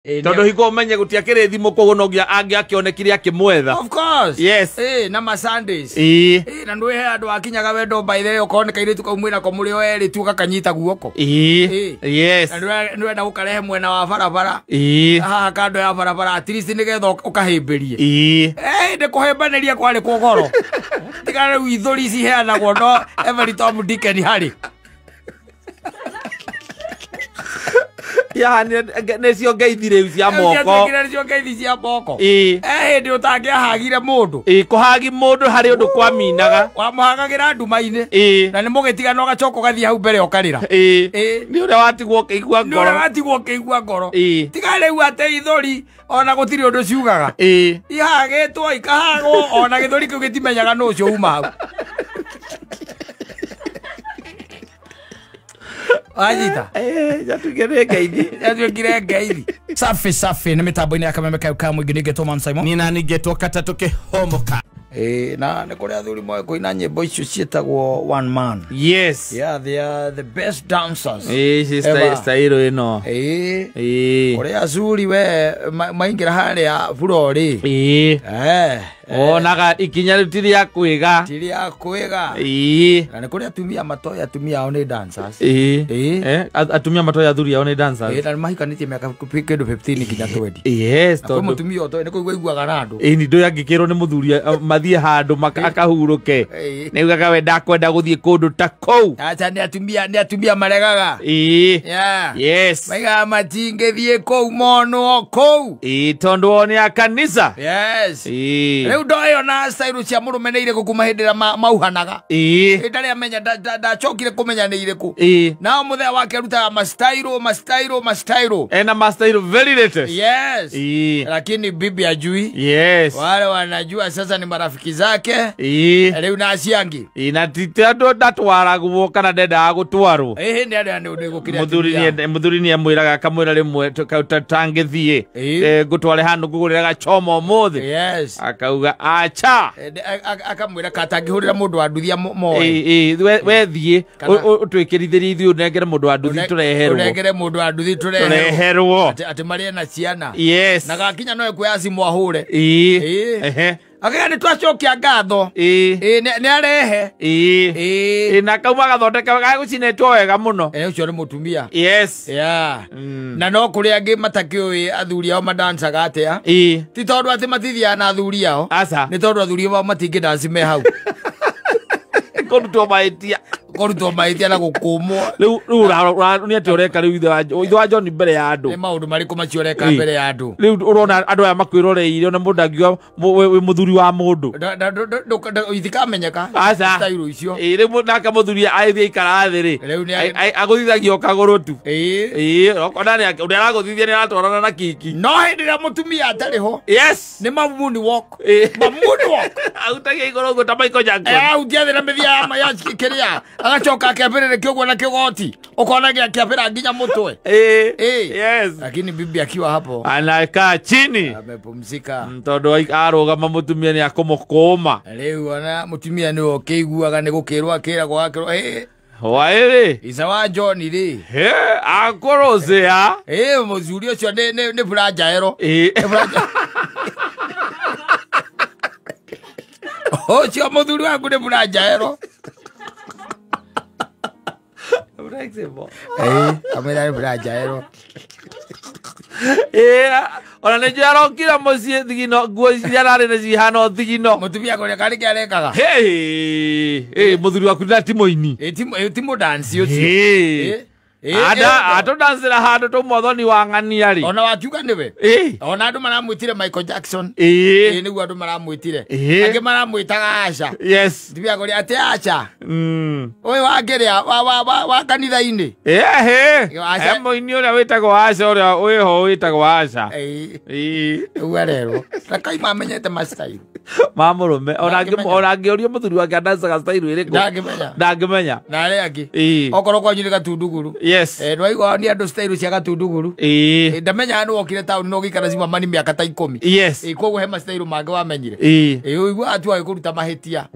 Todo hiko menye gutiakire thimu kugunogia angi akionekire akimwetha. Of course. Yes. Na ma Sundays. Na ndwe andu akinyaga wendo by the way ukoneka ire tukaumwira ko muri eri tuka kanyita guoko. Yes. Na ndwe na ukarehe mwena wa barabara. Haha kando ya barabara at least nigetha ukahimberie. De kuhembaneria kwari kugoro. Tigana withuri ci heana gono every Tom Dick and Harry. Ya necio ngeithire cia moko. Necio ngeithi cia moko. Hindi utangiahagire mundu. Kuhagi mundu hari undu kwa minaga. Wamuhagagira nduma-ini. Na ni mugitigana ugacoko gathie hau mbere ukarira. Ni uria watigwo keigua ngoro. Ni uria watigwo keigua ngoro. Tigana riu ate ithuri ona gutiri undu ciugaga. Ihagitwo ikahagwo ona githuri kiu gitimenyaga no cio uma hau. Ajita. Jatugere ngeithi. Jatugere ngeithi. Safi ni mitambo-ini ya Kameme Kauka mwingi nigetwo Man Simon. Nina nigetwo Kata Kihomoka. Na ni kuri athuri moe kuina nyimbo icio cietagwo One Man. Yes. Yeah, they are the best dancers. Style ino. Kuri azuri we maingira haria burori. Naga ikinya rutiri ya kwiga. Tiri ya kwiga. Na ni kuri atumia matoya atumia ao ni dancers. Atumia matoya athuri ao ni dancers. Na mahikanitie miaka kindu 15 kinya 20. Yes, to mutumia oto ni kuiguaga na andu. Ni ndo yangikirwo ni muthuri mathie handu akahuruke. Ni ugaga we ndakwenda guthie kundu ta kou. Acha ni atumia maregaga. Yes. Maiga matingithie kou mono kou. Tondu one ya kanisa. Yes. Riu ndoyo na style cia murume ni ire gukuma hindira mauhanaga. Ndari amenya ndachokire kumenya ni ire ku. Na muthea wake ruta ma style. Na ma style very latest. Yes. Lakini bibi ajui. Yes. Wale wanajua sasa ni marafiki zake. Riu na aciangi. Na titendo ndatwara guo kana ndenda gutwarwo. Ndi ndi gukira. Muthuri ni amwiraga kamwira rimwe tangithie. Gutware handu ngugurira gachoma umuthi. Yes. Akauga acha. Akamwira katangihurira mundu wa nduthia moyo. We thie utwikirithiri ithu unengere mundu wa nduthi tureherwo. Unengere mundu wa nduthi tureherwo. Ati maria na ciana. Yes. Na gakinya no ekuya simu ahure. Akaya ni twacokia ngatho. Ni arehe. Na kauma gathondeka gagucinetwo wega muno. Ucio ni mutumia. Yes. Na no kuri angi matakiui athuri ao madansaga atia. Ti tondu ati matithia na athuri ao. Ni tondu athuri ao matingi dance me hau. Korutwo maitia na gukumwo. Riu ni ati ureka riu ithe wa John mbere ya andu. Ni maundu mariku macio ureka mbere ya andu. Riu urona andu aya makwiroreire ona mundu angiwa we muthuri wa mundu. Ithikamenyeka. Style icio. Riu naka muthuri aithia ikara thi ri. Aguthithagia kaguru tu. Okona ni araguthithia ni aratwarana na kiki. No hindi ya mutumia atariho. Yes. Ni mamuni walk. Mamuni walk. Autagia igoro guta Michael Jackson. Utia thira mithia ya kiria. Agacoka akiambirire kiugwo na kigoti ukona giakiambira nginya mutwe. Yes. Lakini bibi akiwa hapo anakaa chini amepumzika tondu arugama mutumia ni akumukuma. Riu ona mutumia ni okiguaga ni gukirwa akiragwo akirwo wairi Isa wa John ri akorozea muthuri ucio ni Brajaero. Ucio muthuri wangu ni Brajaero. Kamera ni Brajaero. Ona ne jaro kira mucie thigino nguo ciarare ne cihana thigino mutumia kore kari kiarekaga muthuri waku na timoini timo dance ucio ato dancera handu to mothoni wa ng'ania ri ona wakiuga niwe ona andu maramwitire Michael Jackson niguo andu maramwitire angi maramwitaga Asha. Yes. Tibia kore ati Asha oyo wageria wa kanitha-ini moini uria witagwo Asha uria wiho witagwo Asha ugarero takai mamenyete mastyle mamurume ona ngiurio muthuri wake adansaga style iriku ndangimenya na ari angi okoro kwa nyiri gatunduguru. Yes. Rwaigo ni andu style cia gatunduguru. Ndamenya anu okire town no gikara zima mani miaka ta 10. Yes. Koguo he style mange wamenyire. Uigua atu ai kuruta mahitia.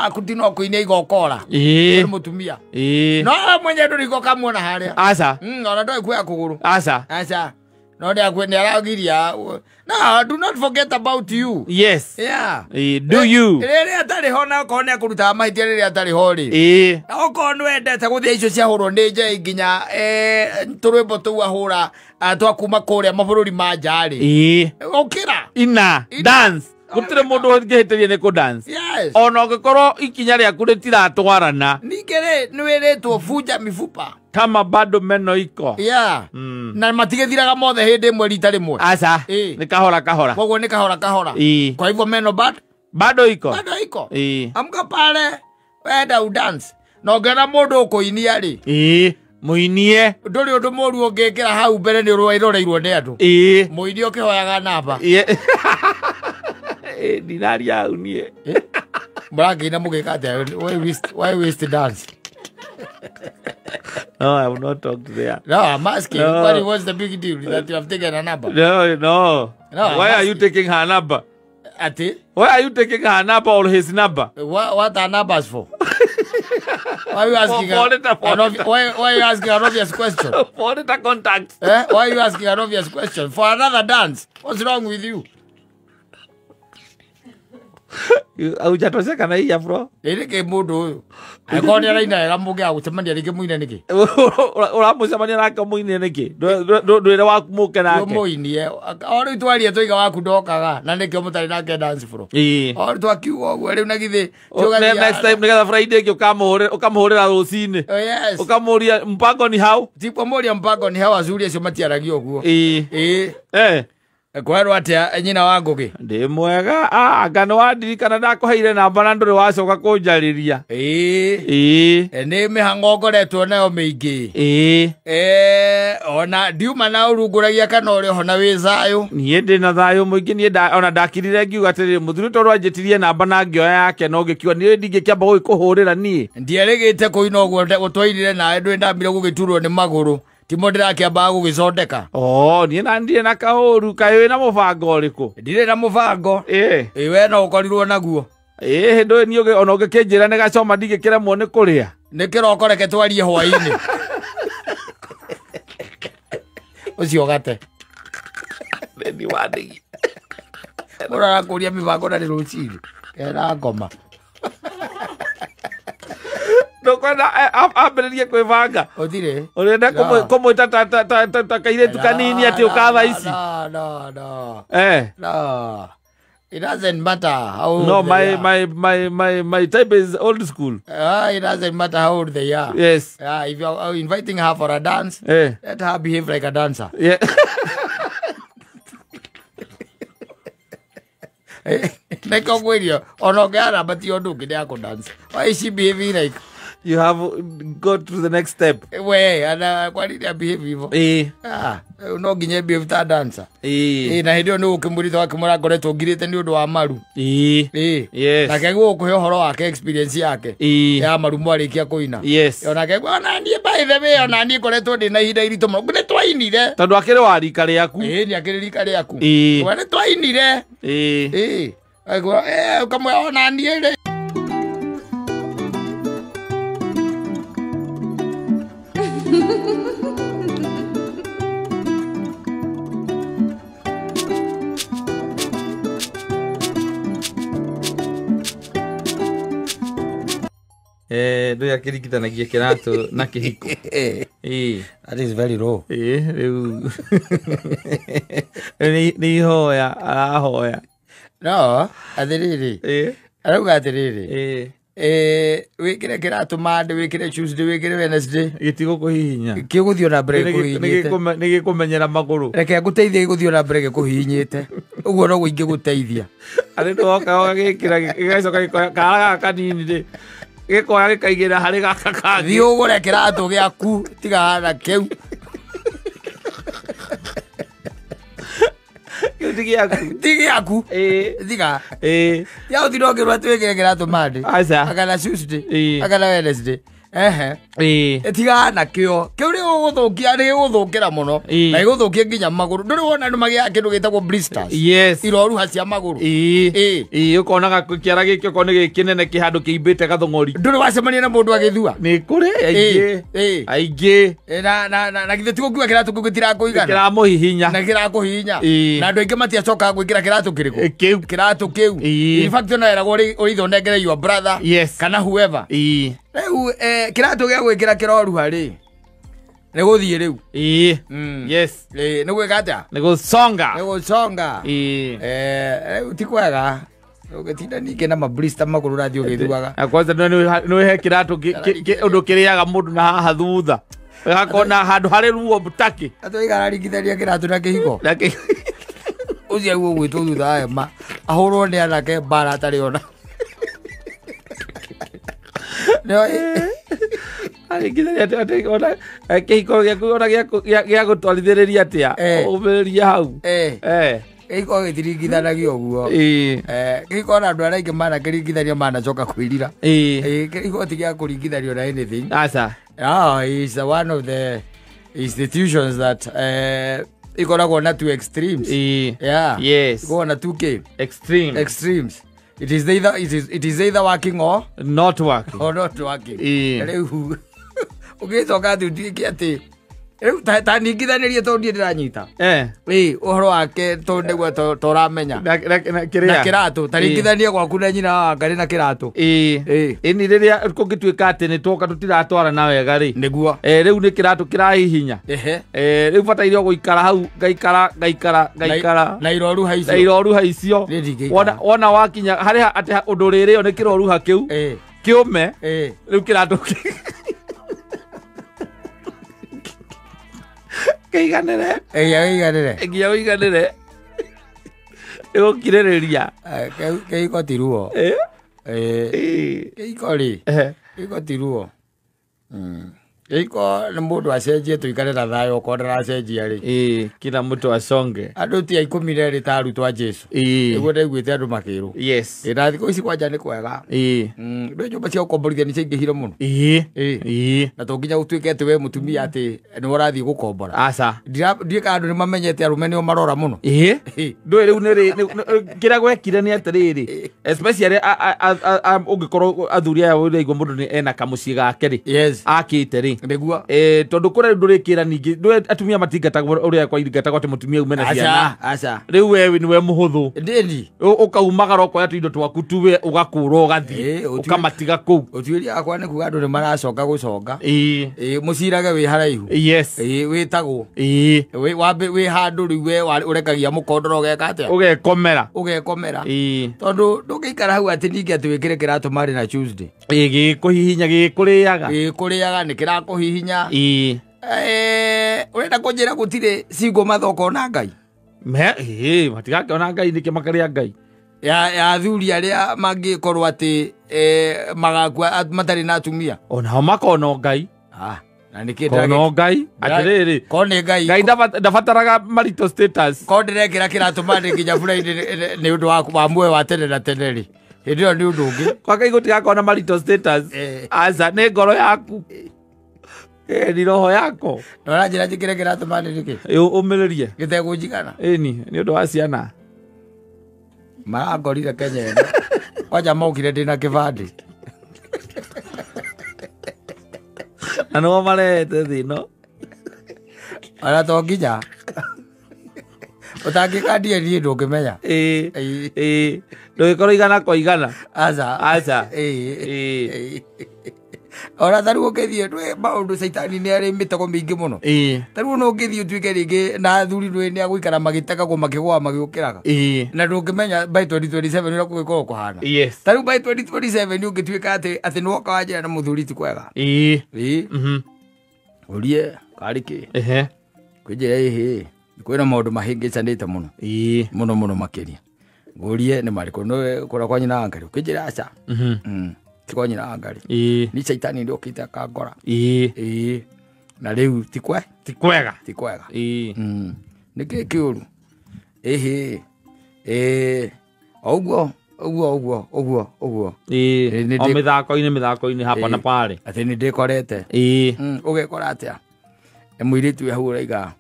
Akutino kuinia igokora. Ni mutumia. No mwenye ndu riko kamuona haria. Asa. Ona ndo ikuya kuguru. Asa. No, they are going to no, do not forget about you. Yes. Yeah. Do you? Atari hona kone kuruta mahiti atari hori. Oko nwende ta guthia icio cia hurwo ni njai nginya turwimbo tu ahura twakuma kuria mabũrũri ma njari. Okira. Ina dance. Gutire mundu ngehitirie ni ku dance. Yes. Ona ungikorwo ikinya riaku ritiratwarana. Ningere nwiritwo bunja mifupa. Kama bado meno iko. Yeah. Na matigethiraga mothe hindi imwe rita rimwe. Aca. Ni kahora kahora. Koguo ni kahora kahora. Kwa hivyo meno bado iko. Bado iko. Amka pale wenda udance. Na ngena mundu ukuinia ri. Muinie. Nduri undu moru ungikira hau mbere ni iroreirwo ni andu. Muini ukihoyaga namba. Dinaria unie. Bragi na mugikate. Why waste dance? No, I will not talk to there. No, I'm asking. No. What's the big deal that you have taken a number? No. Why are you taking her number? Ati? Why are you taking her number or his number? What are numbers for? Why are you asking? Why are you asking an obvious question? For the contact. Why are you asking an obvious question? For another dance? What's wrong with you? Aujatoseka na iya bro. Ke mundu uyu. Akoni araina era muge agucemania rike muine niki. Uramucemania nake muine niki. Ndwire waku muke nake. Muinie. Ori twaria twiga waku ndokaga na niki mutari nake dance bro. Ori twakiuga uguo riu na githi. Next time nigetha Friday ki ukamuhurira rucini. Yes. Ukamuria mpango ni hau. Tipo muria mpango ni hau azuri acio matiaragio uguo. Kwerwo atia nyina wa Ngugi ndi mwega ngano wadirikana ndakuheire namba na nduri wacoka kunjariria ni mihango ngoretwo nayo miingi ona ndiuma na urunguragia kana uri ho na wi zayo nie ndi na thayo muingi nie ona ndakirire ngiuga atiri muthuri toru anjitirie namba na ngioya yake no ngikiwa ni ndingikiamba guikuhurira nie ndierigite kuina uguo gutwairire nawe ndwi ndambire gugiturwo ni maguru timo ndirakiamba gugicondeka nie na ndire na kauru kayo na mubango uriku ndire na mubango we no ukorirwo naguo ndo ni ona ugikinjira ni gacoma ndigikiremwo ni kuria ni kiroko reke twarie hwaini ucio gate ni wandigi urara kuria mibango na ruciri era ngoma Ndokwenda ambiririe kwivanga. Uthire. Urenda kumwita ta kairetu kanini ati ukatha ici. No. No. It doesn't matter how old No, my type is old school. It doesn't matter how old they are. Yes. If you're inviting her for a dance, let her behave like a dancer. Yeah. Neko kwĩrio ona ngara bati ondu ngide ya dance. Why is she behaving like you have got to the next step? We ana kwa nini behave hivyo? No nginye behave ta dancer. Na hindio ni ukimurita wakimura ngoretwo ngirite ni undu wa maru. Yes. Na kegwo ukuhe horo wake experience yake. Ya maru mwarikia kuina. Yes. Ona kegwo ona nie by the way ona nie ngoretwo ndi na ihinda irito muno. Ngune twainire. Tondu akiri wa rika riaku. Ni akiri rika riaku. Wane twainire. Agora kamwe ona nie ri. Ndo ya kirikithanagia kiratu na kihiko. That is very low. Riu ni hoya arahoya. No, athiriri. Arauga athiriri. Wikire kiratu Monday, wikire Tuesday, wikire Wednesday. Gitigo kuhihinya. Kiguthio na mbere kuhihinyite. Nigi kumenyera maguru. Reke nguteithie giguthio na mbere kuhihinyite. Uguo no guingi guteithia. Ari ndo oka gikira gigacoka karaga kanini ndi. Gikoya gikaigira hari gaka kangi. Thi ugure kiratu giaku tiga hana kiu. Tigi yaku. Tiga. Ya uthiro ngirwa twikire kiratu Monday. Akana Tuesday. Akana Wednesday. etiga na kio ri uguthukia ri uguthukira muno na iguthukia nginya maguru nduri wona andu magia kindu gitagwo blisters iroruha cia maguru ukonaga kiara gikio kone gikinene kihandu kiimbite gathongori nduri wacemania na mundu agithua ni kuri aingĩ na githe tigo kiwa kiratu gitira kuigana kiramuhihinya na kirakuhihinya na andu aingi matiacoka gwikira kiratu kiriku kiratu kiu in fact na era uri ithondekere your brother kana whoever riu kiratu gia gwikira kiroruha ri ni guthie riu ni gwika atia ni guconga riu ti kwega ugetinda ninge na mablister maguru radio githuaga kwanza no he kiratu undu kiriaga mundu na haha thutha gakona handu hari ruo butaki atoigara ringitharia kiratu na kihiko ucia guo gwitu thutha ma ahurwo ni anake bara atari ona no aringitharia ati ona kihiko gya gutwarithiriria atia umeria hau Iko gitiringithanagio guo giko na andu araingi mana kiringithanio manacoka kwirira giko tigia kuringithanio na anything is one of the institutions that ikoragwo na two extremes iko na two extremes it is either working or not working riu ugicoka thuti ati ta ningithanirie to ndie ndiranyita uhoro wake to ndigwa to ramenya na kiratu ta ningithanie gwaku na nyina wa ngari na kiratu ini riria kungituika ati ni twoka tutiratwara na wega ri niguo riu ni kiratu kirahihinya riu bataire guikara hau gaikara na iroru haicio wona wakinya hari ati undu ririo ni kiroruha kiu kiume riu kiratu Keiganere. Ego kireriria. Keiko tiruo. Keiko ri. Keiko tiruo. Keiko na mundu acenjie tuikare na thayo ko ndaracenjia ri. Kila mtu asonge. Andu ti 10 ri taru twa Jesu. Ego ndaiguite andu makiru. Ira thiko ici kwanja ni kwega. Ndo nyumba cia ukomborithia ni cingihire muno. Na to nginya utuike ati we mutumia ati ni urathii gukombora. Aca. Ndika andu ni mamenyete arume ni marora muno. Ndo riu ni kira gwekire ni atiriri. Especially ungikorwo athuri aya uraigwa mundu ni ena kamucii gake ri. Akite ri. Niguo tondu kure ndurikira ningi ndwe atumia matingatagwo uria kwa iringatagwo ati mutumia umena ciana riu wewe ni we muhuthu ndindi ukaumagara ukoya tuindo twaku tuwe ugakura ugathie ukamatiga kuu utuiria akwa ni kuga andu ni maracoka guconga mucirage wi haraihu witagwo wambe wi handu riu we urekagia mukondoro ugeka atia ugekomera tondu ndungikara hau ati ningi ati wikire kiratu mari na Tuesday gikuhihinya gikuriaga ni kirakuhihinya urenda kunjira gutire cingo mathoko na Ngai matigake ona Ngai niki makaria Ngai ya athuri aria mangikorwo ati magakua matari na atumia ona makona Ngai na nikitira Ngai atiriri kone Ngai ndabataraga marital status ko ndirekira kiratuma nginya Friday ni undu wa mwe wa tene na tene ri ndio ni undu ungi kwa Ngai gutigakona marital status aza ni ngoro yaku ni roho yako ndora njira njikire kiratuma niki umiririe gitegujigana ni undu wa ciana marangorire Kenya ino kwanja maukire ndina kibandi na no marete thino ara to nginya utangikandie ni ndungimenya ndugikoro igana kwa igana aca ora taru ukithie ndwe maundu caitani ni ari mitego mingi muno taru no ukithie tuike ringi na thuri ndwe ni aguikara magitaka ko makigwa magiukiraga na ndungimenya by 2027 ni kugikorwo kuhana taru by 2027 ungituika ati no kawaje na muthuri ti kwega urie kariki kujira ihi kwina maundu mahingicanite muno makiria ngurie ni mariko no kura kwa nyina ngari ukijira aca tiko nyina ngari ni caitani ndio kita kangora na riu ti kwega niki kiuru oguo Uguo. O mithako-ini hapa na pale. Ati ni ndikorete. Ugekora atia. Muiritu ya huraiga.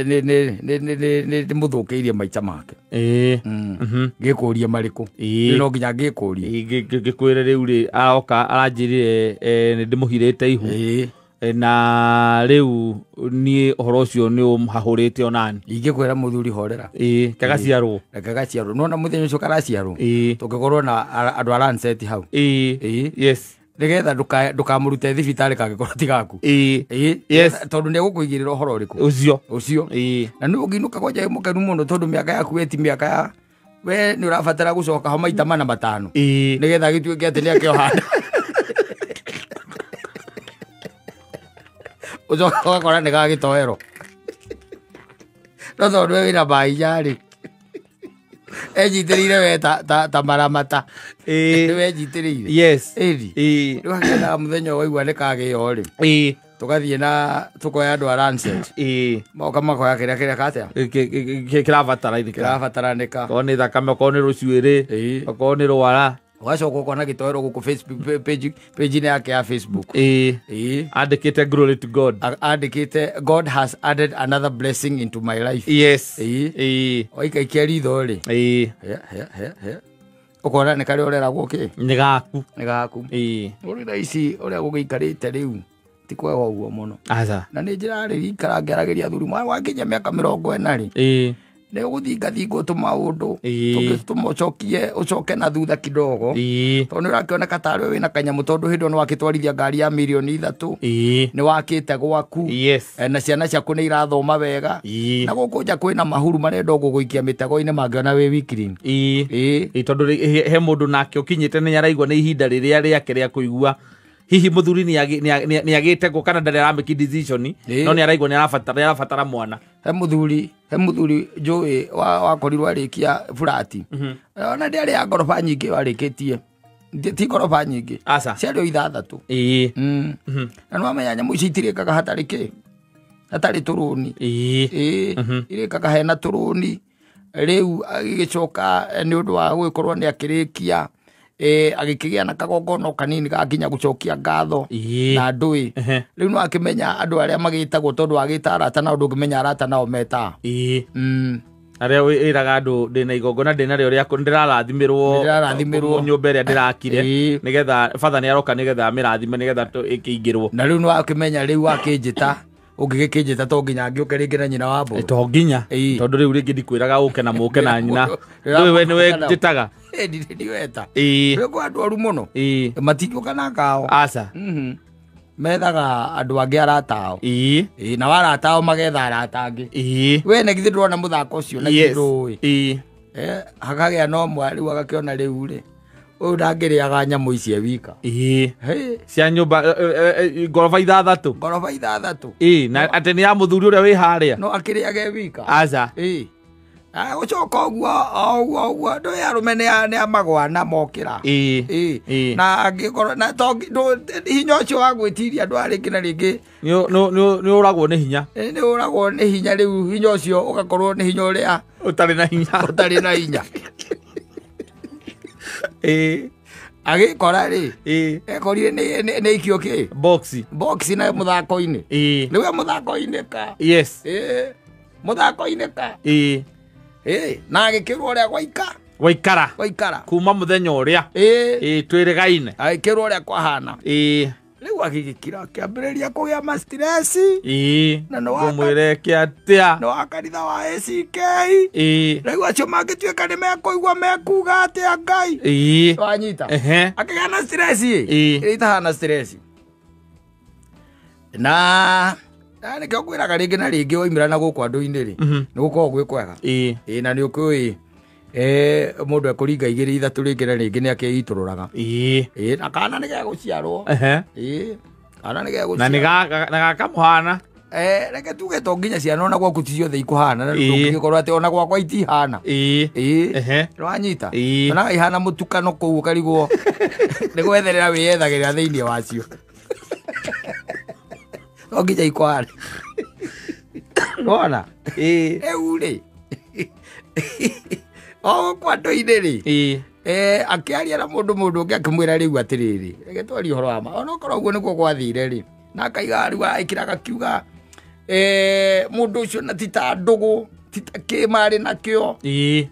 Ni muthukiirie maica make. Ngikuria mariku. No nginya ngikuria. Ngikwire riu ri aoka aranjirire ni ndimuhirite ihu. Na riu ni horo cio ni umhahurite onani. Ingikwira muthuri horera. Kagaciarwo. Kagaciarwo. No na muthenya ucio karaciarwo. Tukikorwo na andu aranseti hau. Yes. Nigetha ndukamurute thibitari kangikorwo ti gaku. Yes. Tondu ne gukuigirira horo riku. Ucio. Na ni uginuka koja mukenu muno tondu miaka yaku weti miaka ya we ni urabatara gucoka ho maita mana matano. Nigetha gituike ati ni akiohanda. Ucoka kora ni gagitoero. No tondu we wina baijari. Ejitirire we ta maramata. We ejitirire. Yes. Riu hakena muthenya waigua ni kagio ri. Tugathie na tukoya andu aranset. Moka makoya kiria katia. Kirabataranika. Ko ni thakame, ko ni rucuiri, ko ni rwara. Wacoka ukona gitoero guku Facebook page yake ya Facebook. Andikite glory to God. Andikite God has added another blessing into my life. Yes. Oika ikiritho ri. Ukona ni kari urera guki. Ni gaku. Uri raici uria gugikarite riu. Ti kwega uguo muno. Aca. Na ni njira ri ikara ngerageria thuri mwa wakinya miaka 40 ri. Ne guthingathingo tu maundu tugicokie ucoke na thutha kidogo tondu urakioneka tari wina kanyamu tondu hindo no wakitwarithia ngari ya milioni 3 ni wakite gwaku na ciana ciaku ni irathoma wega na gukunja kwina mahuru marenda guguikia mitego-ini mangiona wi wikiri tondu he mundu nake ukinyite ni araigua ni ihinda riria riake ria kuigua hihi muthuri ni agite go kana ndare make decision no ni araigua ni arabatara mwana. He muthuri njui wakorirwo arikia furati ona ndari ya ngoroba nyingi warikitie ti ngoroba nyingi ciario 6 na no amenya nyamu ici itirikaga hatari turuni irikaga hena turuni riu agigicoka ni undu wa gukorwo ni akirikia agikigia na kagongono kanini gakinya gucokia ngatho na ndui riu no akimenya andu aria magitagwo tondu agita arata na undu ngimenya arata nao meta aria wiraga andu ndina igongona ndina rio ria ndirarathimirwo nyumba iria ndirakire nigetha father ni aroka nigetha amirathime nigetha ikingirwo na riu no akimenya riu akinjita ungigikinjita to nginya ngiuke ringi na nyina wa mbu to nginya tondu riu ringi ndikwiraga uke na muke na nyina we niwe njitaga ndiweta riu andu aru muno matinyuka na ngao aca methaga andu angi aratao na waratao magetha arata angi we ne githi ndurona muthako ucio na ndui hakagia no mwari wagakiona riu ri uyu ndangiriaga nyamu ici wika cia nyumba ngoroba 6 na ati ni ya muthuri uria wi haria no akiriage wika aca ucoka uguo ndu arume ni amagwana mokira na angikorwo na hinya ucio wa gwitiria andu aringi na ringi ni uragwo ni hinya riu hinya ucio ugakorwo ni hinya uria utari na hinya agikora ri ekorire ni ikio ki box na muthako-ini riu muthako-ini ka muthako-ini ka na agikirwo uria gwaikara kuma muthenya uria twirigaine agikirwo uria kwahana riu agigikira kiambiriria kugia stress na no mwire kiatia no akanitha wa ACK riu acio mangituika ni mekuigua mekuga atia Ngai wanyita akigia na stress itahana stress na nikio kwiraga ringi na ringi oimira na guku andu-ini ri ni gukorwo gwi kwega na ni ukui mundu ekuringa 2-3 ringi na ringi ni akiitururaga na kana ni ge guciarwo kana ni ge guciarwo na gakamuhana reke tuge to nginya ciana ona gwaku ti ciothe ikuhana na ndungikorwo ati ona gwakwa itihana rwanyita ona ihana mutukano kuu karigwo ni gwetherera wiyethagirira thiini wacio no nginya ikware ona ri o kwa ndoire akiaria na mundu ngakimwira riu atiriri getwari horo ama ona korwo uguo nikuo gwathire ri na kaiga riu aikiraga kiuga mundu ucio na tita ndugu tita kimari nakio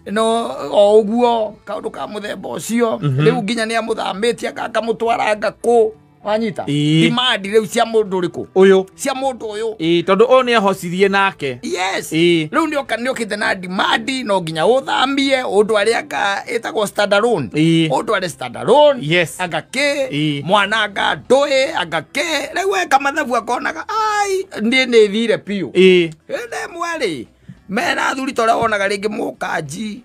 no o uguo kaundu ka muthemba ucio riu nginya ni amuthamĩtie akamutwara ngaku wanyita dimandi riu cia mundu riku uyu cia mundu uyu tondu o ni ahocirie nake yes riu ni okite na dimandi no nginya uthamie undu aria ka etagwo standalone undu aria standalone yes agake mwana anga ndui agake riu eka mathabu akonaga ai ni thire piu ende mwari mena thuri tora wonaga ringi mukanji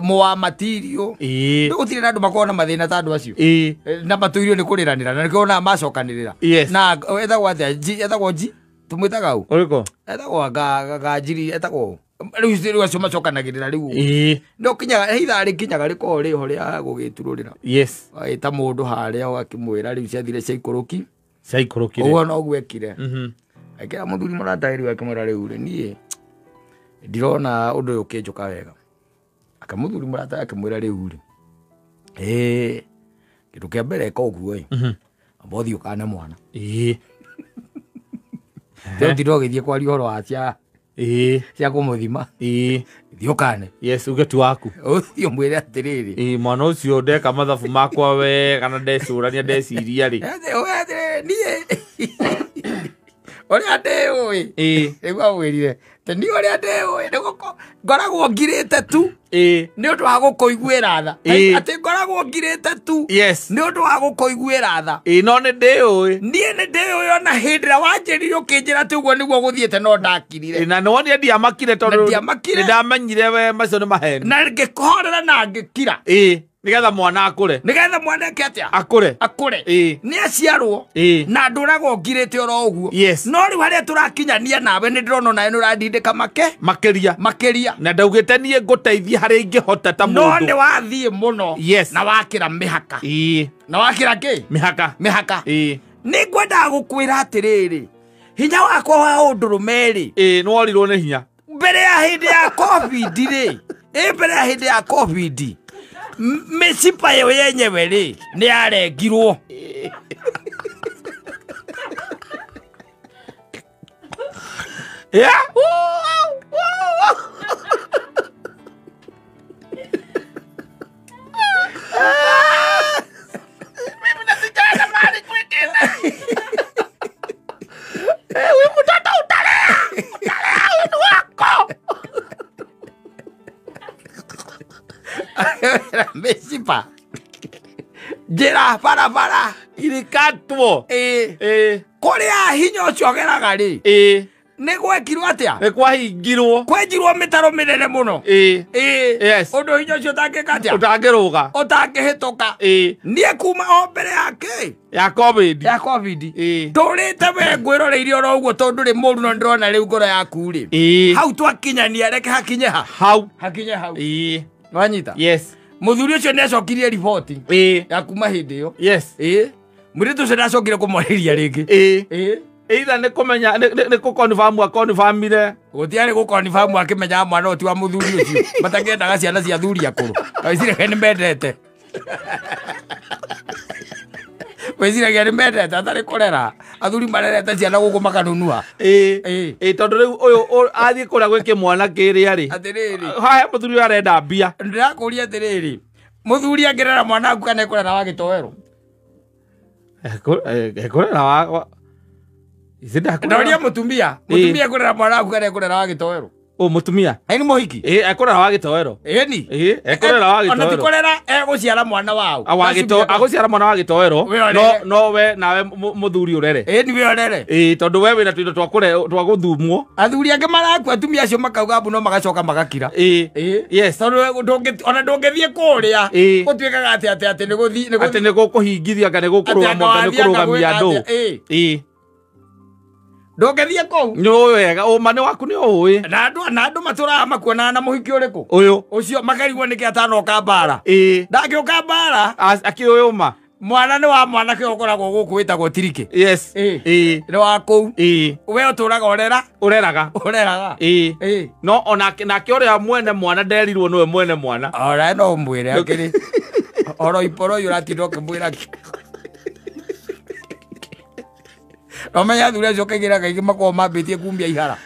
moa material gutire na andu makona mathina ta andu acio na matuirio ni kuriranira na nikona macokanirira na etagwo ji tumwitaga u uriko etagwo gajiri etagwo riu acio macokanagirira riu no kinyaga hitha rikinyaga riko ri ho ria gugitururira yes eta mundu haria akimwira riu ciathire ciaikuruki uguo no gwekire akira muthuri maratairi akimwira riu ri nie ndirona undu uyu ukinjuka wega akamuthuri murata akimwira riu ri kindu kia mbere ka uguo ambothi ukana mwana tio ndirogithie kwaria horo acia cia kumuthima thiukane yes ugetu waku uthio mwire atiriri mwana ucio ndeka mathabu makwa we kana ndecurania ndeciria ri nie oria ndeui riu awirire ni oria ndeui ngoragwo ngirite tu ni undu wa gukuiguira tha ati ngoragwo ngirite tu ni undu wa gukuiguira tha no ni ndiui nie ni ndiui ona hindi ra wanjirire ukinjira ati uguo niguo guthiete no ndakirire na no ni ndiamakire tondu ndamenyire we macio ni maheni na ngikuhorera na ngikira nigetha mwana akure atia akure ni aciarwo na nduragwo ngirite oro uguo no riu haria turakinyania nawe ni ndirona nawe ni urandindika makiria na ndaugite nie nguteithia haria ingihota ta mundu no ni wathie muno na wakira mihaka na wakira ki mihaka ni ngwenda gukwira atiriri hinya wakwa wa undurumeri ni worirwo ni hinya mbere ya hindi ya covid ri mbere ya hindi ya covid mesipa yo yenyewe ri ni arengirwo mimi nasijana mali kwingine wewe mtoto utalea wewe wako mesipa jira bara irikatwo kuria hinya ucio geraga ri ni gwekirwo atia ni kwahingirwo kwenjirwo mitaro minene muno yes undu hinya ucio utangika atia utangiruga utangihituka nie kuma o mbere yake ya covid turite we ngwiroreirie oro uguo tondu ri muru no ndirona riu ngoro yaku ri hau twakinyania reke hakinye hau wanyita yes muthuri ucio ni acokirie riboti ya kuma hindi yo mwiritu ucio ndacokire kumwariria ringi either ni kumenya ni confirmire gutiari confirm akimenya mwana oti wa muthuri ucio matangiendaga ciana cia thuri akuru wiciragia ni mendete wiciragia ni mendete atari kurera athuri marerete ciana guku makanunua tondu riu uyu athie kuria gwiki mwana kiria ri atiriri haya muthuri arenda mbia ndirakuria atiriri muthuri angirera mwana aku kana kurera wa gitowero kurera wa Ndaria mutumia kurera mwana aku kana kurera wa gitowero mutumia ni muhiki ekorera wa gitowero ni ekorera wa gitowero ona tikorera eguciara mwana wao aguciara mwana wa gitowero no we nawe muthuri urere ni we urere tondu we wina twindo twa guthumwo athuri ange maraku atumia acio makauga no magacoka magakira yes tondu ona ndungithie kuria gutwikaga ati ni gukuhingithia kana gukurwa mwaka ni kurugamia andu ndungithie kou ni wega umane waku ni uwi na andu maturaga makuona na muhiki uriku uyu ucio makarigwo niki atanoka mbara ndangioka mbara akiuyuma mwana ni wa mwana ke okoragwo guku witagwo tirike. Yes. Ni wa kou. We uturaga ureraga. No onake nake uria mwene mwana nderirwo niwe mwene mwana. Ora no mwire akiri. Oro iporo yuratinda ukimwira ki. Omenya thura cokagira kaigi makoo mambitie kumbia ihara.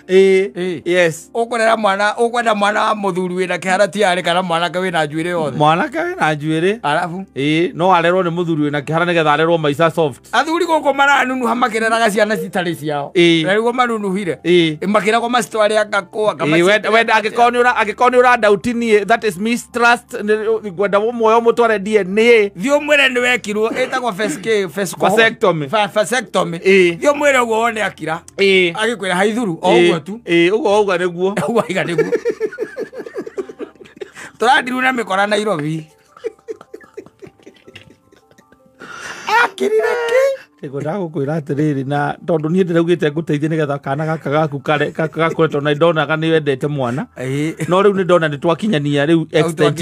Yes. Ukorera mwana, ukwenda mwana wa muthuri wina kihara tiari kana mwana ke wina njuire yothe. Mwana ke wina njuire. Alafu no arerwo ni muthuri wina kihara nigetha arerwo maica soft. Athuri guku maranunu hamakireraga ciana citari ciao. Rĩu manunuhire. Makira kwa mastwari akako akamasi. Wenda agikoni ura doubtini that is mistrust gwenda muoyo mutware DNA. Thio mwere ni wekirwo etagwo vasectomy. Thio mwere ugo wone akira. Agikwira haithuru o ugo tu. Ugo niguo. Ugo iga niguo. Turandiru na mikora Nairobi. Akirire ki ngwenda gukwira atiriri na tondu nie ndiraugite nguteithie nigetha kana gaka gaku kare gakoretwo na ndonaga ni wendete mwana no riu ni ndona ni twakinyania riu extent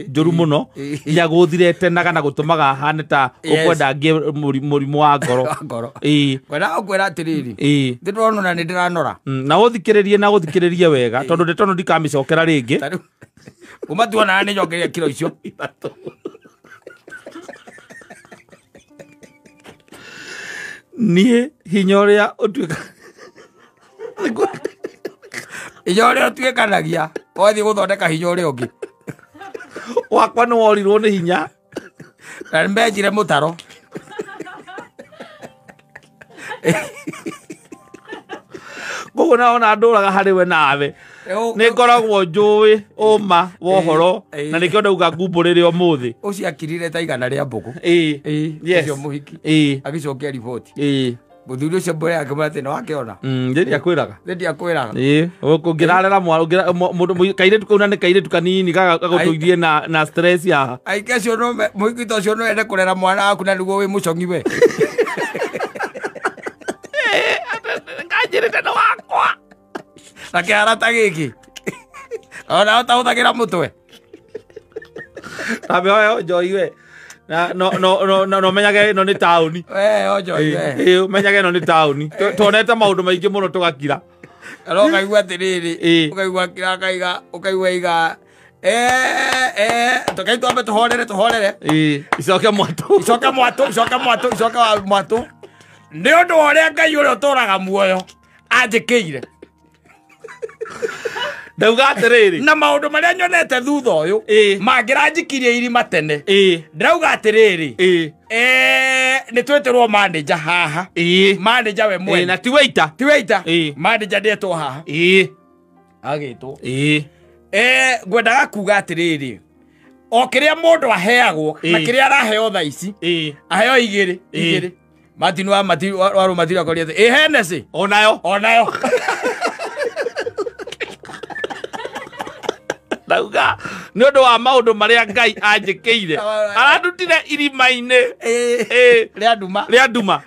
njuru muno ya guthirete naga na gutumaga hane ta ukwenda ngie murimu wa ngoro ngwenda gukwira atiriri ndirona na ndiranora na uthikiririe wega tondu ndetono ndikamicokera ringi umatuona ni nyogeria kilo icio nie hinya uria utuika hinya uria utuikanagia wathi guthondeka hinya uria ungi wakwa no worirwo ni hinya na mbenjire mutaro gugu naona nduraga hari we nawe ni ngoragwo njui uma wohoro na nikio ndauga ngumburire umuthi ucio akirire ta igana ria mbugu ucio muhiki agicokia riboti muthuri ucio mbere yake mwate no akiona ndi akwiraga ukungirarera mundu kaire tukuna ni kaire tukanini gagutuithie na stress ya aikecio no muhiki to cio no ende kurera mwana waku na niguo wi mucongi we ngajirite no wakwa na kiarata giki ona utahuthagira mutwe tabe oyo joiwe no menyage no ni tauni ojo menyage no ni tauni tonete maundu maingi muno tugakira alo kaigua tiriri ukaigua kira kaiga ukaigua iga tokai tuambe tuhorere icoke mwatu ni undu uria Ngai uria uturaga muoyo anjikiire ndauga atiriri na maundu maria nyonete thutha uyu mangiranjikirie irima tene ndauga atiriri ni tweterwo manager haha manager we mwene na ti waiter manager ndetwo haha agitwo ngwendaga kuga atiriri o kiria mundu aheagwo na kiria araheo tha ici aheo igiri Martin wa Matira koria Hennessy onayo Lauga nondu wa maundu maria Ngai anjikiire arandutire irima-ini ria nduma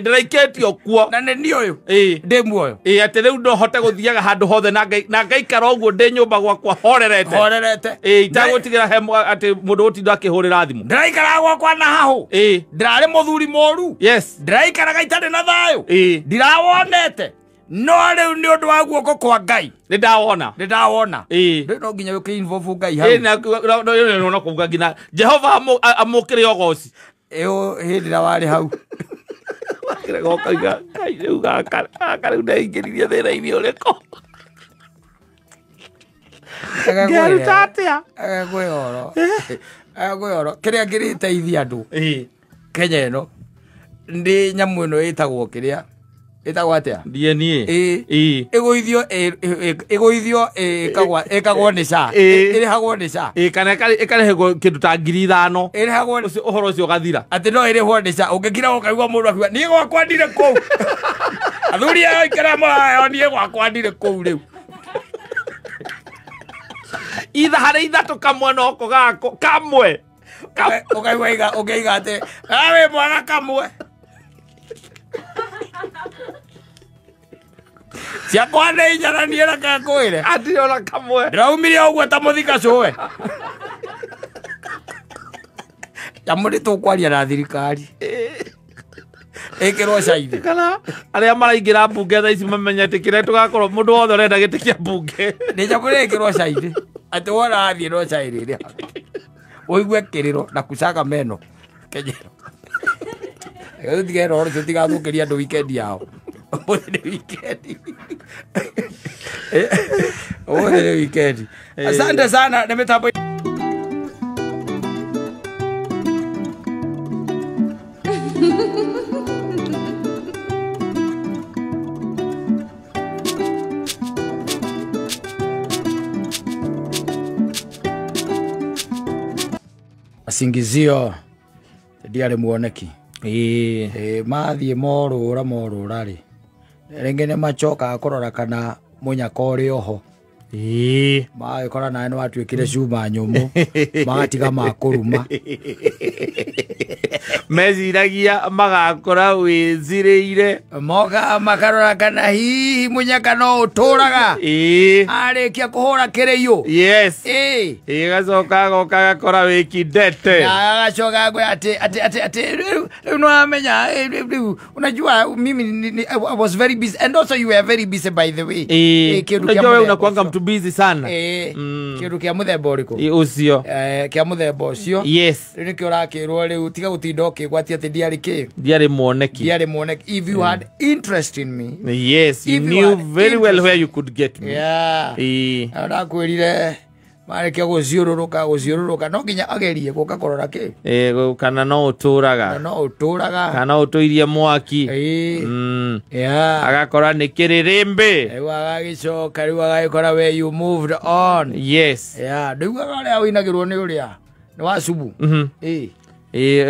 ndiraiketio kuo na ni uyu ndi muoyo ati riu no hote guthiaga handu hothe na ngaikara uguo ndi nyumba gwakwa horerete itagutigira he ati mundu utinda akihurira thimu ndiraikara gwakwa na hahu ndirari muthuri moru ndiraikaraga itari na thayu ndirawonete no riu ni undu wa guoko kwa Ngai ndawona no nginya uke involve Ngai hau no kuga ngina Jehova amukire ogoci hindira wari hau wakire goka Ngai riu gaka riu ndaingiririe thira-ini uriko ngaruta atia agwihoro kiria ngiriteithia andu Kenya ino ndi nyamu ino itagwo kiria itagwo atia DNA iguithio ikagwo ni SHA irihagwo ni SHA kana ikarehego kindu ta 5,000 irihagwo uhoro ucio gathira ati no irihwo ni SHA ungikira ukaigwa mundu akiuga ni gwakwa ndire kou athuri ayo ikara mayo ni gwakwa ndire kou riu hari ithatu kamwe noko gako kamwe ukaiga ati awe mwana kamwe ciakwa nä inyaranie na kakwä re atire ona kamwe ndiraumire å guo ta må thika cåwe Jamuri tu kwaria na thirikari. Ekero caithe. Kana aria maraingira bunge tha ici mamenya tikire tugakorwo mundu wothe urenda gitikia bunge. Ni jamuri ekero caithe. Ati wona athie no cairire. Oigwe kiriro na kusaga meno. Kejero. Ego tigero oro tiga thukiria andu weekend yao. Othi ni weekend. Othi ni weekend. Asante sana na mitambo. Asingizio ndiare muoneki mathie morura ri rengene machoka akorora kana munyaka uri oho magikora nawe no atuikire cuma nyumu magatiga makuruma meziragia magakora wiziriire moga makarora kana hihi munyaka no uturaga arikia kuhura kireyo yes gacoka goka gakora wikindete agacoka gwe ati no amenya unajua mimi I was very busy and also you were very busy by the way unajua wewe unakuanga mtu busy sana kindu kia muthemba uriku ucio kia muthemba ucio yes ni kio rakirwo riu tiga gutinda ukigwatia ati ndiari muoneki if you had interest in me yes you knew very well where you could get me ara kwirire mareke guciururuka no nginya agerie guka korora ki kana no uturaga kana utuirie mwaki agakora ni kiririmbi agagicoka riu agagikora where you moved on yes ndiuga aria winagirwo ni uria ni wacubu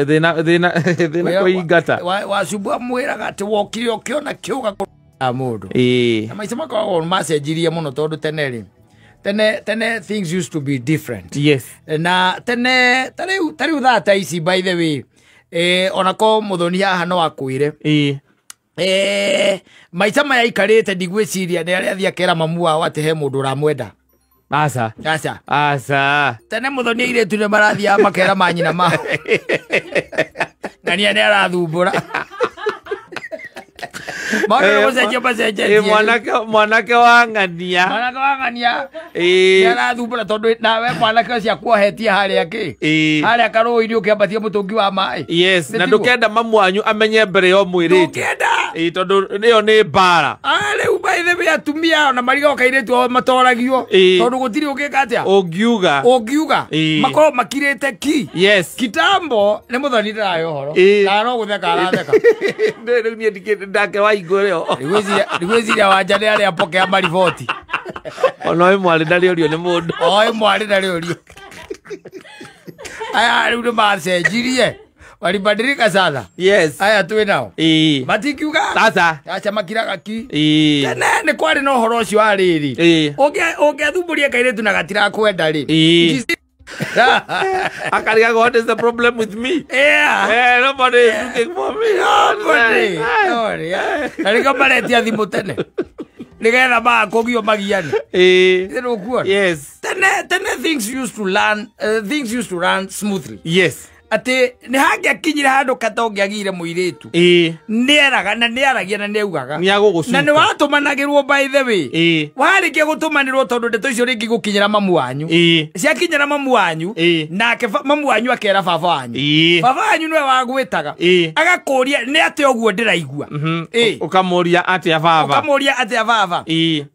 thina kuingata wacubu amwiraga ati wokire ukiona kiuga mundu na maica makoragwo macenjirie muno tondu teneri tene things used to be different yes na tene tariu thata ici by the way onako muthoni haha no akwire maica maya ikarite ndigwiciria ni aria thia kera mamu wao ati he mundu uramwenda asa tene muthoni iretu ne marathia makera manyina ma ngania ni arathumbura mwanake wa ngania arathumbura tondu nawe mwanake ucio akuohetie haria ki haria karui-ini ukiambatia mutungi wa mai yes na ndukenda mamu wanyu amenye mbere yo mwirite tondu niyo ni mbara riu by the way atumia na mariga kairitu matoragio tondu gutiri ukika atia ungiuga makorwo makirite ki yes kitambo ni muthoni ndirayo horo na no gutheka aratheka riu nie ndake waingureo ndigwiciria wanja ni aria apokea mariboti ono mwari ndariorio ni mundu mwari ndariorio aya riu ni macenjirie walibadilika sana yes aya tuwe nao matikiuga acha makiraga ki tene ni kwari no horo ucio ariri ungiathumburia kairetu na gatira kwenda ri akariga what is the problem with me nobody is looking for me nariga maretia thimu tene nigetha makogio magiani yes tene things used to run smoothly yes ati ni hangia kinyire handu katongi agire muiritu nieraga na niaragia na neugaga na ni watumanagirwo by the way warikia gutumanirwo tondu ndeto icio ringi gukinyira mamu wanyu ciakinyira mamu wanyu nake mamu wanyu akera baba wanyu niwe wagwitaga agakuria ni ati oguo ndiraigua ukamuria ati baba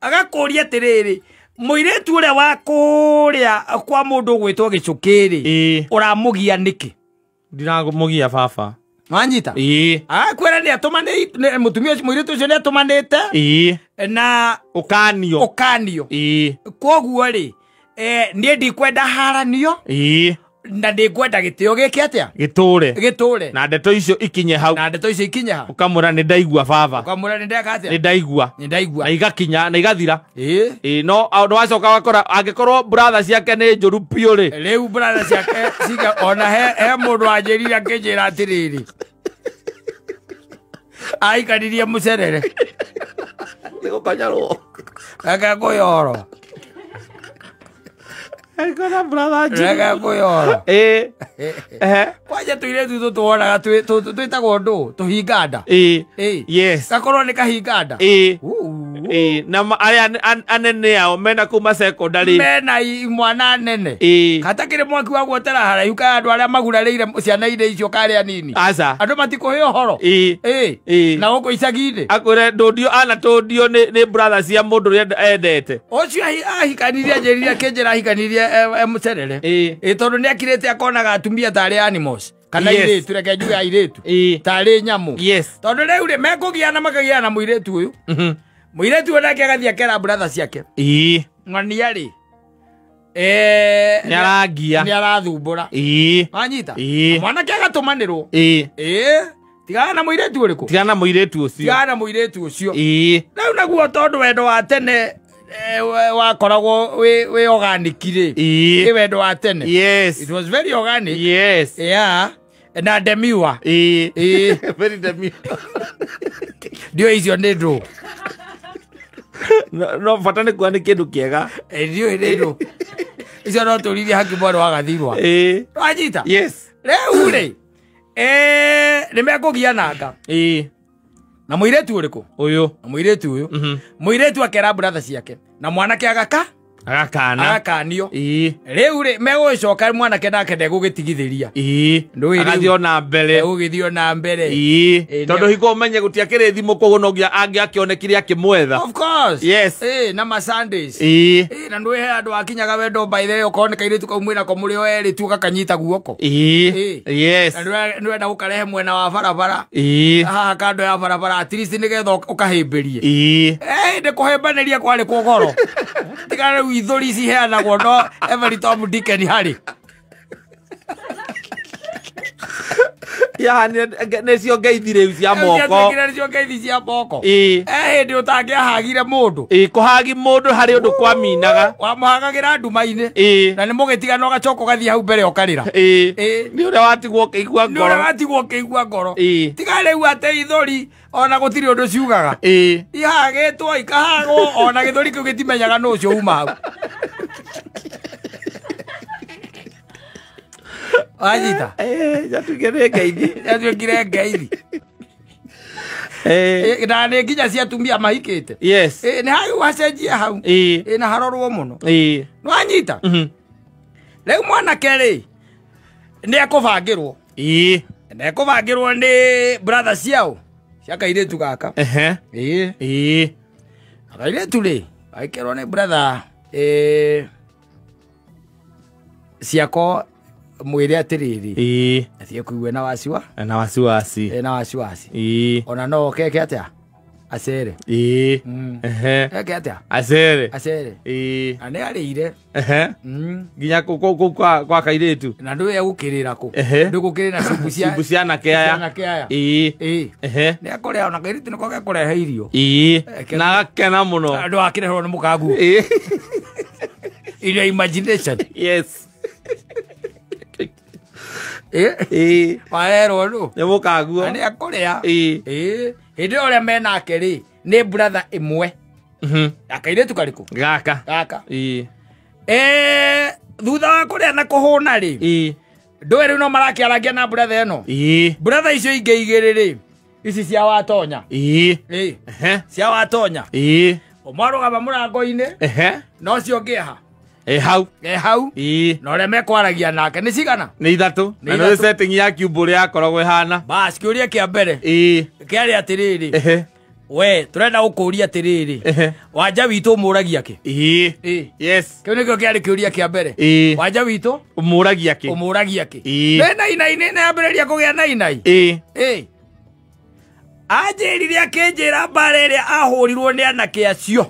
agakuria atiriri muiritu uria wakuria kwa mundu gwitwo gicukiri uramugia niki ndiramugia baba wanyita kwera ni atumane mutumia muiritu ucio ni atumanite na ukanio koguo ri ni ndikwenda haranio na ndikwenda gitio giki atia giture na ndeto icio ikinye hau ukamura ni ndaigua baba ni ndaigua na igakinya na igathira no wacoka wakora angikorwo brother ciake ni njuru piu ri riu brother ciake ciga ona he mundu anjirira nginjira atiriri aikaririe mucerere nigukonyarwo akagoyoro Aikona brother Jimmy. Rega kuyora. Kwaje tuiretu tuonaga twitagwo ndu tuhinganda. Yes. Gakorwo ni kahinganda. Na anene ao mena kuma secondary. Mena mwana nene. Katakire mwaki wa gwotera haraihu ka andu aria magurareire ciana ire icio kare anini. Aca. Andu matikuhe horo. Na uko icagi-ini. Akure ndudio anatundio ni brothers cia mundu ria endete. Ocio ahikanirie njeriria kenjera ahikanirie mucerere. Tondu ni akirete akonaga atumia tari animals. Kana iretu reke njuge iretu. Tari nyamu. Tondu riu ri mekugiana makagiana muiretu uyu. Muiretu uyu nake agathia kera brothers ciake. Ng'ania ri. Ni arathumbura. Wanyita. Mwanake agatumanirwo. Tigana na muiretu uriku. Tigana na muiretu ucio. Tigana na muiretu ucio. Riu naguo tondu wendo wa tene wakoragwo we organic ri. Ni wendo wa tene. Yes. It was very organic. Yes. Yeah. Na demiwa. Very demiwa. Dio icio ni ndu. No fatane kwa ni kindu kiega. Dio ni ndu. Icio no turithia haki mwana wa gathirwa. Wanyita. Yes. Riu ri. Ni mekugiananga. Na muiretu uriku? Uyu. Na muiretu uyu. Muiretu akera brother ciake. Na mwanake agakanio. Riu ri megwicoka mwanake nake ndegugĩtigithĩria. Agathio na mbere. Egũgĩthio na mbere. Tondu hiko umenye gutiakire thimu kugunogia angiakionekire akimwetha. Of course. Yes. Na ma Sundays. Na ndwe andu akinyaga wendo by the way ukoneka iretu kaumwira ko muri o eri tu gakanyita guoko. Yes. Na ndwenda gukarehe mwena wa barabara. Haha kando ya barabara at least nigetha ukahimbirie. Ndikuhembaniria kwari kugoro. Tigana ithuri ici heanagwo no every Tom Dick and Harry. Ya necio ngeithire cia moko. Necio ngeithi cia moko. Hindi utangiahagire mundu. Kuhagi mundu hari undu kwa minaga. Wamuhagagira nduma-ini. Na ni mugitigana ugacoka ugathie hau mbere ukarira. Ni uria watigwo keigua ngoro. Ni uria watigwo keigua ngoro. Tigana riu ate ithuri ona gutiri undu ciugaga. Ihagitwo ikahagwo ona githuri kiu gitimenyaga no cio uma hau. Wanyita. Jatugire ngeithi. Jatugire ngeithi. Na nĩ nginya cia atumia mahikĩte. Yes. Nĩ hau hacenjie hau. Na harorwo mũno. Wanyita. Rĩu mwanake rĩ nĩ ekũbangĩrwo. Nĩ ekũbangĩrwo nĩ brother ciao cia kairĩtu gaka. Kairĩtu rĩ aikĩrwo nĩ brother ciako mwire atiriri. Athie kuigwe na wasiwa. Na wasiwasi. Na wasiwasi. Ona no keke atia acere. Keke atia acere. Ane arĩire. Nginya kwa kairĩtu. Na ndũ egũkĩrĩra kũ. Ndũgũkĩrĩ na cibu cia nake aya. Nĩ akũrĩa ona kairĩtu nĩko gekũrehe irio. Na agakena mũno. Andũ akĩreherwo nĩ mũkangu. Ile imagination. Yes. Waerwo ndu nĩ mũkanguo. Nĩ akũrĩa. Hĩndĩ ũrĩa menake rĩ nĩ brother ĩmwe. Akairĩtu karĩkũ? Gaka. Thutha wa kũrĩa na kũhũna rĩ ndũĩ rĩu no marakĩaragia na brother ĩno. Brother icio ingĩ igĩrĩ rĩ ici cia Watonya. Cia Watonya. Ũmarũgama mũrango-inĩ no cio ngĩha. Hau. Na ũrĩa mekwaragia nake nĩ cigana? Nĩ ithatũ. Na nĩ setting ya cube ũrĩa yakoragwo ĩhana. Bas kĩũria kĩa mbere kĩarĩ atĩrĩrĩ. We tũrenda gũkũria atĩrĩrĩ. Wanja witũ ũmũragia kĩ? Yes. Kĩu nĩkĩo kĩarĩ kĩũria kĩa mbere. Wanja witũ ũmũragia kĩ? Nĩ nainai nĩ yambĩrĩria kũgĩa nainai. Anjĩrire akĩnjĩra mbara ĩrĩa ahũrirwo nĩ anake acio.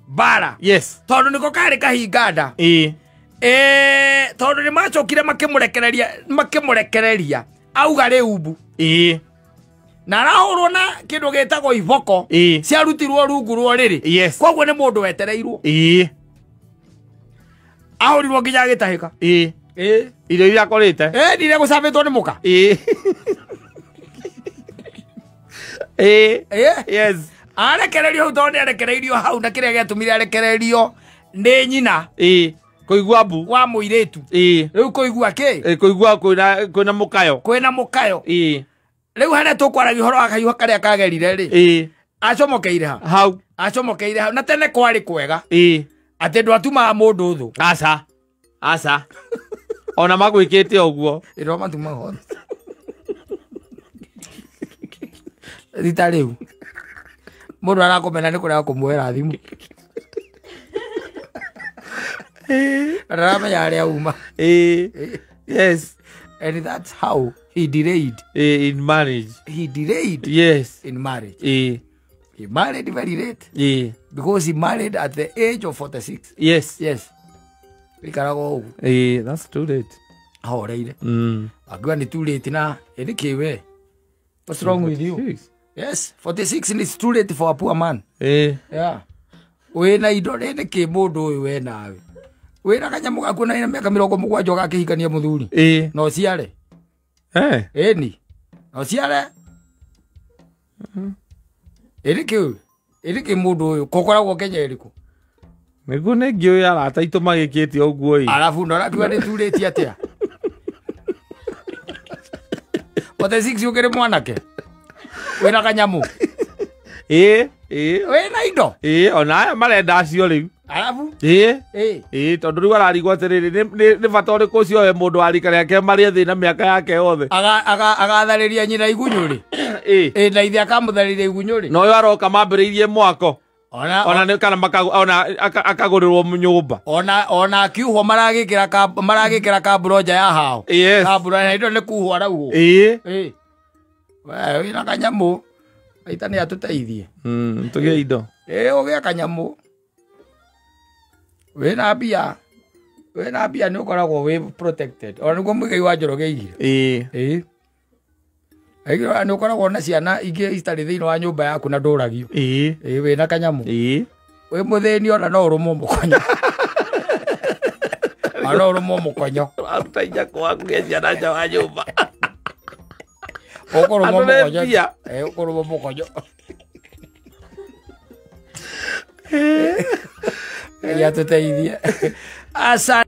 Bara. Yes. Tondu niko kari kahinganda. Tondu ni macokire makimurekereria auga riumbu. Na arahurwo na kindu gitagwo iboko ciarutirwo rungu rwo riri. Koguo ni mundu wetereirwo. Ahurirwo nginya agitahika. Irio iria akorite. Ndire gucabitwo ni muka. Yes. Arekererio hau tondu arekereirio hau na kiria giatumire arekererio ni nyina. Kuigua mbu. Wa muiretu. Riu kuigua ki? Kuigua kwina mukayo. Kwina mukayo. Riu haria tukwara gihoro akaiwa karia kagerire ri. Acomokeire ha. Hau. Acomokeire ha. Na tene kwari kwega. Ate ndwatuma mundu thu. Asa. Ona magwikite oguo. Iro matuma ho. Rita riu. Mundu arakomena ni kuria kumwera thimu. Rama ya uma. Yes. And that's how he delayed in marriage. He delayed in marriage. He married very late. Because he married at the age of 46. Yes. That's too late. How right? Agwa ni too late na edikiwe. What's wrong with you? Yes, 46 is too late for a poor man. Yeah. We na idore ne ke mundu we nawe. We na kanyamu gaku na miaka 70 gakihikania muthuri. No ciare. Ni. No ciare. Erike mundu uyu kokoragwo Kenya iriku. Nigu ne ngio arata itu magikiti oguo i. Alafu ndora kiwa ni tureti atia. Ote 6 ukere mwanake. We na kanyamu. We na indo. Ona marenda acio riu. Alafu tondu riu ararigwo atiriri ni bata uriku ucio we mundu arika riake mari thina miaka yake yothe agathariria nyina igunyuri na ithe akamuthariria igunyuri no yo aroka mambiriirie mwako ona kana akagurirwo nyumba ona akiuhwo maragikira kaburoja ya hao kabura na indo ni kuhwo arauhwo we na kanyamu aita ni atuteithie tugie indo ugia kanyamu we na bia ni ukoragwo we protected ona niguo mwigai wa Njoroge igire ni ukoragwo na ciana ingi istari thiini wa nyumba yaku na nduragio we na kanyamu we muthini ona no urumo mukonyo ana urumo mukonyo arutainya kwaku ciana nja wa nyumba ukorumo mukonyo ukorumo mukonyo ya tuteithia. Asante.